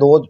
ਦੋ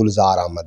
ਗੁਲਜ਼ਾਰ ਅਹਿਮਦ।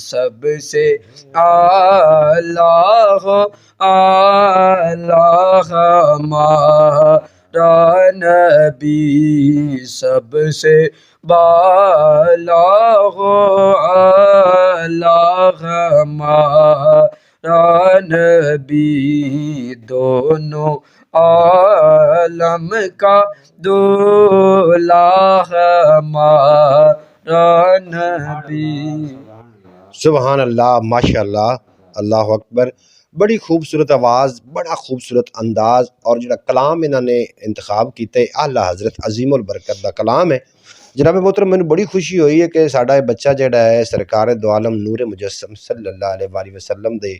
سب سے اعلیٰ ہو، اعلیٰ ہمارا نبی سب سے بالا ہو، اعلیٰ ہمارا نبی دونوں عالم کا دولا ہمارا نبی۔ سبحان اللہ، ماشاء اللہ، اللہ اکبر۔ بڑی خوبصورت آواز، بڑا خوبصورت انداز، اور جڑا کلام انہوں نے انتخاب کیتے اعلیٰ حضرت عظیم البرکت دا کلام ہے۔ جناب محترم، میں بڑی خوشی ہوئی ہے کہ ساڈا یہ بچہ جڑا ہے سرکار دو عالم نور مجسم صلی اللہ علیہ وآلہ وسلم دے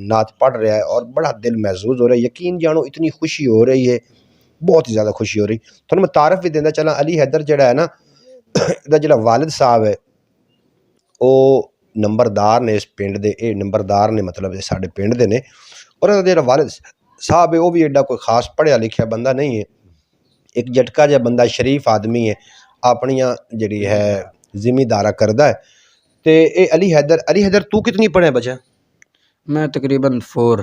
نعت پڑھ رہا ہے، اور بڑا دل محظوظ ہو رہا ہے۔ یقین جانو اتنی خوشی ہو رہی ہے، بہت ہی زیادہ خوشی ہو رہی۔ تھوڑا میں تعارف بھی دینا چلا، علی حیدر جڑا ہے نا، دا جڑا والد صاحب ہے وہ نمبردار نے اس پنڈ دے، اے نمبردار نے مطلب ساڈے پنڈ دے نے، اور جڑا والد صاحب ہے وہ بھی ایڈا کوئی خاص پڑھیا لکھیا بندہ نہیں ہے، ایک جٹکا جا بندہ، شریف آدمی ہے، اپنیاں جڑی ہے ذمہ دارہ کردہ ہے۔ تے اے علی حیدر تو کتنی پڑھے بچہ؟ میں تقریباً 4۔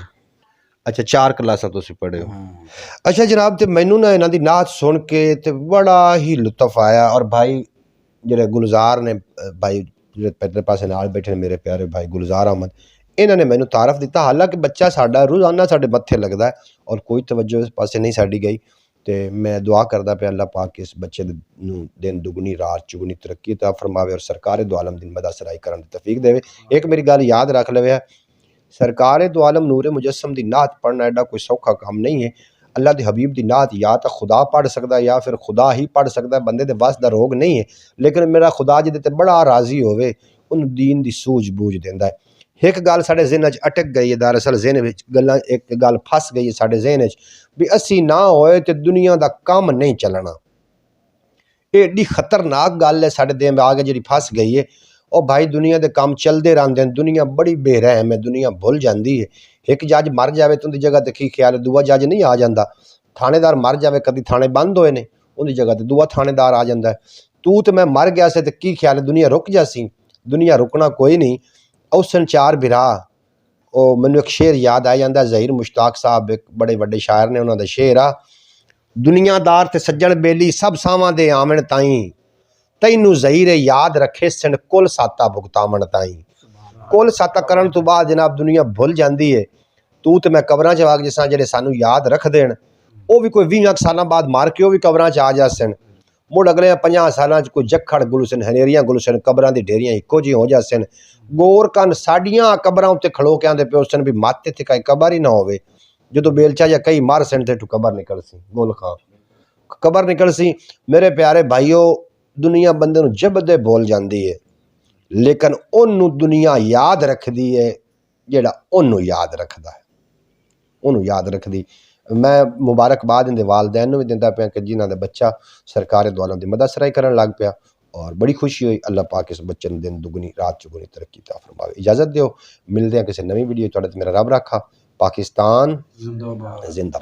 اچھا 4 کلاساں تسی پڑھے ہو۔ اچھا جناب، تے مینوں نا انہاں دی نعت سن کے تے بڑا ہی لطف آیا، اور بھائی جڑے گلزار نے، بھائی جڑے پہلے پاسے نال بیٹھے میرے پیارے بھائی گلزار احمد، انہوں نے مینوں تعارف دیتا، حالانکہ بچہ ساڈا روزانہ ساڈے متھے لگدا ہے اور کوئی توجہ اس پاسے نہیں ساڈی گئی۔ تے میں دعا کردا پیا اللہ پاک اس بچے نوں دن دگنی رات چگنی ترقی عطا فرماوے، اور سرکار دو عالم دی مدد سرائی کرن دی توفیق دے۔ ایک میری گل یاد رکھ لوے، سرکار دو عالم نور مجسم دی نعت پڑھنا ایڈا کوئی سوکھا کام نہیں ہے۔ اللہ دے حبیب دی نعت یا تو خدا پڑھ سکدا ہے یا پھر خدا ہی پڑھ سکدا ہے، بندے دے وس دا روگ نہیں ہے، لیکن میرا خدا جدے تے بڑا راضی ہوئے ان دین دی سوجھ بوجھ دیندا ہے۔ ایک گل ساڈے ذہن وچ اٹک گئی ہے، دراصل ذہن وچ گلاں ایک گل پھس گئی ہے ساڈے ذہن وچ بھی اسی نہ ہوئے تے دنیا دا کام نہیں چلنا۔ ایڈی خطرناک گل ہے ساڈے دل میں آگے جڑی پھس گئی ہے۔ اور بھائی دنیا دے کام چلدے رہندے ہیں، دنیا بڑی بے رحم ہے، دنیا بھول جاندی ہے۔ ایک جج مر جاوے تو اندی جگہ تے کی خیال ہے دوسرا جج نہیں آ جاندا، تھانے دار مر جاوے، کدی تھانے بند ہوئے نے، اندی جگہ تے دوسرا تھانے دار آ جاندا ہے۔ تو تے میں مر گیا سے تے کی خیال ہے دنیا رک جاسی؟ دنیا رکنا کوئی نہیں۔ اوسن چار بھرا، او مینوں ایک شعر یاد آ جاندا، ظہیر مشتاق صاحب ایک بڑے وڈے شاعر نے، انہاں دا شعر آ، دنیا دار تے سجن بیلی سب ساواں دے آمن تائیں، تینوں ظہیر یاد رکھے سن کل ساتا بھگتاون تائیں۔ کل ساتا کرن تو بعد جناب دنیا بھول جاندی ہے۔ تو تے میں قبراں چ واگ جساں جڑے سانوں یاد رکھ دین، او بھی کوئی 20 سالاں بعد مار کے او بھی قبراں چ آ جاسن، مڑ اگلے 50 سالاں چ کوئی جکھڑ گلسن، ہنیریاں گلسن، قبراں دی ڈھیریاں اکو جی ہو جاسن۔ غور کن ساڈیاں قبراں تے کھلو کے آندے پیو سن بھی مات تے کئی قبر ہی نہ ہوے، جدوں بیلچا یا کئی مار سن تے قبر نکل سی، گول خاں قبر نکل سی۔ میرے پیارے بھائیو، دنیا بندے نوں جب دے بول جاندی ہے، لیکن انہوں دنیا یاد رکھ دی ہے جیڑا انہوں یاد رکھدا ہے، انہوں یاد رکھ دی۔ میں مبارکباد ان دے والدین نوں بھی دیندا پیا کہ جنہاں دے بچہ سرکار دو عالم دی مدد سرائی کرن لگ پیا، اور بڑی خوشی ہوئی۔ اللہ پاک اس بچے نوں دن دگنی رات چگنی ترقی عطا فرماوے۔ اجازت دیو، ملدے ہیں کسی نویں ویڈیو، تہاڈے تے میرا رب رکھا۔ پاکستان زندہ باد۔ زندہ باد۔